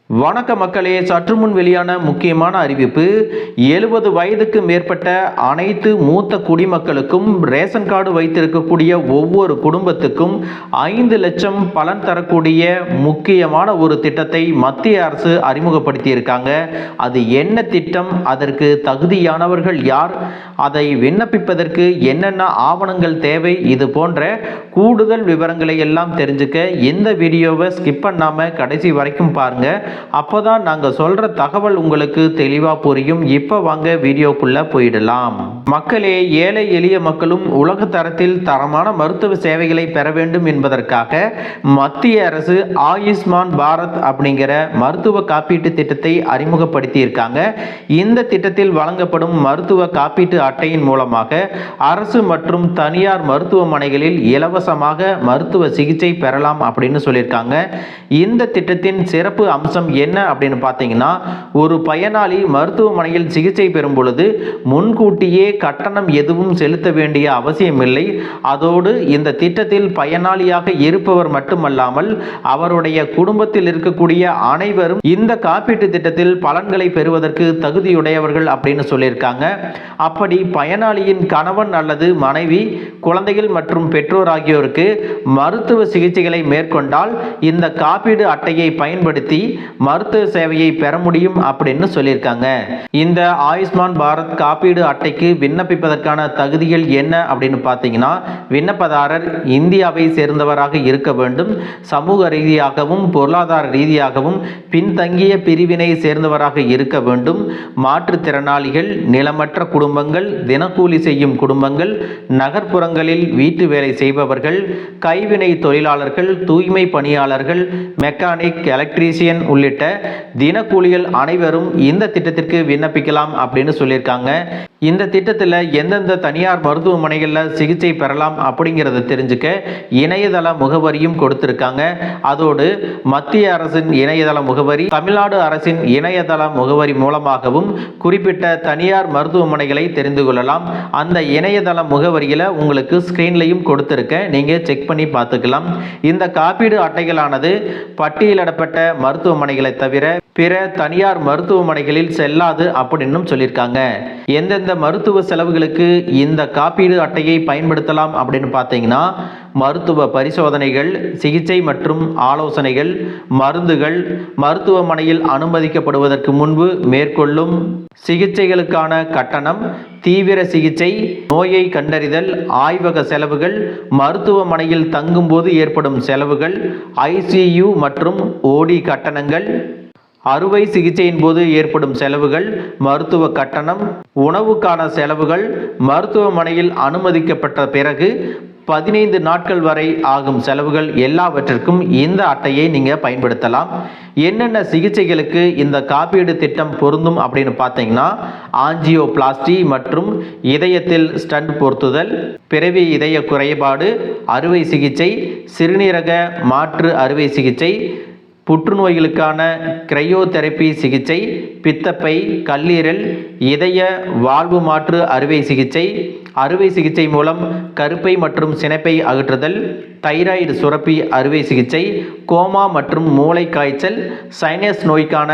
வணக்க மக்களே, சற்று முன் வெளியான முக்கியமான அறிவிப்பு. 70 வயதுக்கு மேற்பட்ட அனைத்து மூத்த குடிமக்களுக்கும் ரேஷன் கார்டு வைத்திருக்கக்கூடிய ஒவ்வொரு குடும்பத்துக்கும் 5 லட்சம் பலன் தரக்கூடிய முக்கியமான ஒரு திட்டத்தை மத்திய அரசு அறிமுகப்படுத்தி இருக்காங்க. அது என்ன திட்டம், அதற்கு தகுதியானவர்கள் யார், அதை விண்ணப்பிப்பதற்கு என்னென்ன ஆவணங்கள் தேவை, இது போன்ற கூடுதல் விவரங்களை எல்லாம் தெரிஞ்சுக்க இந்த வீடியோவை ஸ்கிப் பண்ணாம கடைசி வரைக்கும் பாருங்க. அப்போதான் நாங்க சொல்ற தகவல் உங்களுக்கு தெளிவா புரியும். இப்ப வாங்க வீடியோக்குள்ள போயிடலாம். மக்களே, ஏழை எளிய மக்களும் உலக தரத்தில் தரமான மருத்துவ சேவைகளை பெற வேண்டும் என்பதற்காக மத்திய அரசு ஆயுஷ்மான் பாரத் அப்படிங்கிற மருத்துவ காப்பீட்டு திட்டத்தை அறிமுகப்படுத்தி இருக்காங்க. இந்த திட்டத்தில் வழங்கப்படும் மருத்துவ காப்பீட்டு அட்டையின் மூலமாக அரசு மற்றும் தனியார் மருத்துவமனைகளில் இலவசமாக மருத்துவ சிகிச்சை பெறலாம் அப்படின்னு சொல்லியிருக்காங்க. இந்த திட்டத்தின் சிறப்பு அம்சம் என்ன அப்படின்னு பார்த்தீங்கன்னா, ஒரு பயனாளி மருத்துவமனையில் சிகிச்சை பெறும் பொழுது முன்கூட்டியே கட்டணம் எதுவும் செலுத்த வேண்டிய அவசியமில்லை. அதோடு இந்த திட்டத்தில் பயனாளியாக இருப்பவர் மட்டுமல்லாமல் அவருடைய குடும்பத்தில் இருக்கக்கூடிய அனைவரும் இந்த காப்பீட்டு திட்டத்தில் பலன்களை பெறுவதற்கு தகுதியுடையவர்கள் அப்படின்னு சொல்லியிருக்காங்க. அப்படி பயனாளியின் கணவன் அல்லது மனைவி, குழந்தைகள் மற்றும் பெற்றோர் ஆகியோருக்கு மருத்துவ சிகிச்சைகளை மேற்கொண்டால் இந்த காப்பீடு அட்டையை பயன்படுத்தி மருத்துவ சேவையை பெற முடியும் அப்படின்னு சொல்லியிருக்காங்க. இந்த ஆயுஷ்மான் பாரத் காப்பீடு அட்டைக்கு விண்ணப்பிப்பதற்கான தகுதிகள் என்ன அப்படின்னு பார்த்தீங்கன்னா, விண்ணப்பதாரர் இந்தியாவை சேர்ந்தவராக இருக்க வேண்டும், சமூக ரீதியாகவும் பொருளாதார ரீதியாகவும் பின்தங்கிய பிரிவினை சேர்ந்தவராக இருக்க வேண்டும், மாற்றுத்திறனாளிகள், நிலமற்ற குடும்பங்கள், தினக்கூலி செய்யும் குடும்பங்கள், நகர்ப்புறங்களில் வீட்டு வேலை செய்பவர்கள், கைவினை தொழிலாளர்கள், தூய்மை பணியாளர்கள், மெக்கானிக், எலக்ட்ரீசியன் உள்ளிட்ட தினக்கூலிகள் அனைவரும் இந்த திட்டத்திற்கு விண்ணப்பிக்கலாம் அப்படின்னு சொல்லியிருக்காங்க. இந்த திட்டத்தில் எந்தெந்த தனியார் மருத்துவமனைகளில் சிகிச்சை பெறலாம் அப்படிங்கிறத தெரிஞ்சுக்க இணையதள முகவரியும் கொடுத்திருக்காங்க. அதோடு மத்திய அரசின் இணையதள முகவரி, தமிழ்நாடு அரசின் இணையதள முகவரி மூலமாகவும் குறிப்பிட்ட தனியார் மருத்துவமனைகளை தெரிந்து கொள்ளலாம். அந்த இணையதள முகவரியில் உங்களுக்கு ஸ்கிரீன்லையும் கொடுத்திருக்கேன், நீங்க செக் பண்ணி பார்த்துக்கலாம். இந்த காப்பீடு அட்டைகளானது பட்டியலிடப்பட்ட மருத்துவமனைகளை தவிர பிற தனியார் மருத்துவமனைகளில் செல்லாது அப்படின்னு சொல்லியிருக்காங்க. எந்தெந்த மருத்துவ செலவுகளுக்கு இந்த காப்பீடு அட்டையை பயன்படுத்தலாம் அப்படின்னு பார்த்தீங்கன்னா, மருத்துவ பரிசோதனைகள், சிகிச்சை மற்றும் ஆலோசனைகள், மருந்துகள், மருத்துவமனையில் அனுமதிக்கப்படுவதற்கு முன்பு மேற்கொள்ளும் சிகிச்சைகளுக்கான கட்டணம், தீவிர சிகிச்சை, நோயை கண்டறிதல், ஆய்வக செலவுகள், மருத்துவமனையில் தங்கும்போது ஏற்படும் செலவுகள், ICU மற்றும் OD கட்டணங்கள், அறுவை சிகிச்சையின் போது ஏற்படும் செலவுகள், மருத்துவ கட்டணம், உணவுக்கான செலவுகள், மருத்துவமனையில் அனுமதிக்கப்பட்ட பிறகு 15 நாட்கள் வரை ஆகும் செலவுகள் எல்லாவற்றிற்கும் இந்த அட்டையை நீங்க பயன்படுத்தலாம். என்னென்ன சிகிச்சைகளுக்கு இந்த காப்பீடு திட்டம் பொருந்தும் அப்படின்னு பார்த்தீங்கன்னா, ஆஞ்சியோபிளாஸ்டி மற்றும் இதயத்தில் ஸ்டண்ட் பொருத்துதல், பிறவி இதய குறைபாடு அறுவை சிகிச்சை, சிறுநீரக மாற்று அறுவை சிகிச்சை, புற்றுநோய்களுக்கான கிரையோதெரப்பி சிகிச்சை, பித்தப்பை, கல்லீரல், இதய வாழ்வு மாற்று அறுவை சிகிச்சை, அறுவை சிகிச்சை மூலம் கருப்பை மற்றும் சினைப்பை அகற்றுதல், தைராய்டு சுரப்பி அறுவை சிகிச்சை, கோமா மற்றும் மூளை காய்ச்சல், சைனஸ் நோய்க்கான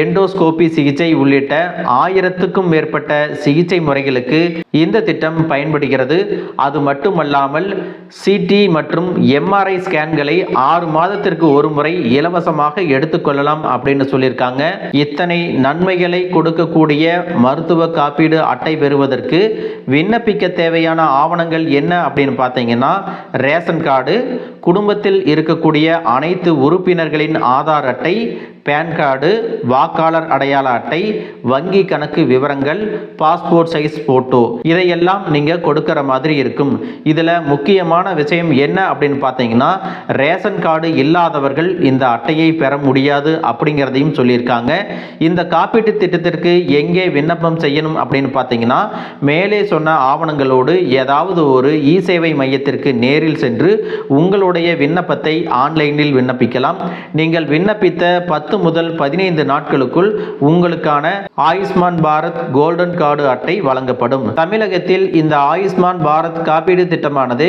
எண்டோஸ்கோபி சிகிச்சை உள்ளிட்ட 1000க்கும் மேற்பட்ட சிகிச்சை முறைகளுக்கு இந்த திட்டம் பயன்படுகிறது. அது மட்டுமல்லாமல் CT மற்றும் MRI ஸ்கேன்களை 6 மாதத்திற்கு ஒரு முறை இலவசமாக எடுத்துக்கொள்ளலாம் அப்படின்னு சொல்லியிருக்காங்க. இத்தனை நன்மைகளை கொடுக்கக்கூடிய மருத்துவ காப்பீடு அட்டை பெறுவதற்கு விண்ணப்பிக்க தேவையான ஆவணங்கள் என்ன அப்படின்னு பார்த்தீங்கன்னா, ரேஷன் கார்டு, குடும்பத்தில் இருக்கக்கூடிய அனைத்து உறுப்பினர்களின் ஆதார் அட்டை, பேன் கார்டு, வாக்காளர் அடையாள அட்டை, வங்கி கணக்கு விவரங்கள், பாஸ்போர்ட் சைஸ் போட்டோ, இதையெல்லாம் நீங்க கொடுக்கிற மாதிரி இருக்கும். இதுல முக்கியமான விஷயம் என்ன அப்படின்னு பார்த்தீங்கன்னா, ரேஷன் கார்டு இல்லாதவர்கள் இந்த அட்டையை பெற முடியாது அப்படிங்கிறதையும் சொல்லியிருக்காங்க. இந்த காப்பீட்டு திட்டத்திற்கு எங்கே விண்ணப்பம் செய்யணும் அப்படின்னு பார்த்தீங்கன்னா, மேலே சொன்ன ஆவணங்களோடு ஏதாவது ஒரு சேவை மையத்திற்கு நேரில் சென்று உங்களுடைய விண்ணப்பத்தை ஆன்லைனில் விண்ணப்பிக்கலாம். நீங்கள் விண்ணப்பித்த 10 முதல் 15 நாட்களுக்குள் உங்களுக்கான ஆயுஷ்மான் பாரத் கோல்டன் கார்டு அட்டை வழங்கப்படும். தமிழகத்தில் இந்த ஆயுஷ்மான் பாரத் காப்பீடு திட்டமானது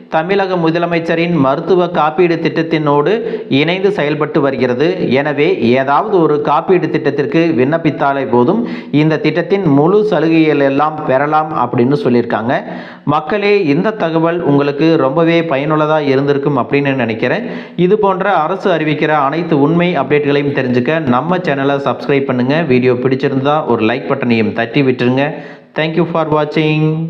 தமிழக முதலமைச்சரின் மருத்துவ காப்பீடு திட்டத்தினோடு இணைந்து செயல்பட்டு வருகிறது. எனவே ஏதாவது ஒரு காப்பீடு திட்டத்திற்கு விண்ணப்பித்தாலே போதும் இந்த திட்டத்தின் முழு சலுகைகள் எல்லாம் பெறலாம் அப்படின்னு சொல்லியிருக்காங்க. மக்களே, இந்த தகவல் உங்களுக்கு ரொம்பவே பயனுள்ளதாக இருந்திருக்கும் அப்படின்னு நினைக்கிறேன். இது போன்ற அரசு அறிவிக்கிற அனைத்து உண்மை அப்டேட்களையும் தெரிஞ்சுக்க நம்ம சேனலை சப்ஸ்கிரைப் பண்ணுங்க. வீடியோ பிடிச்சிருந்தா ஒரு லைக் பட்டனையும் தட்டி விட்டுருங்க. தேங்க்யூ ஃபார் வாட்சிங்.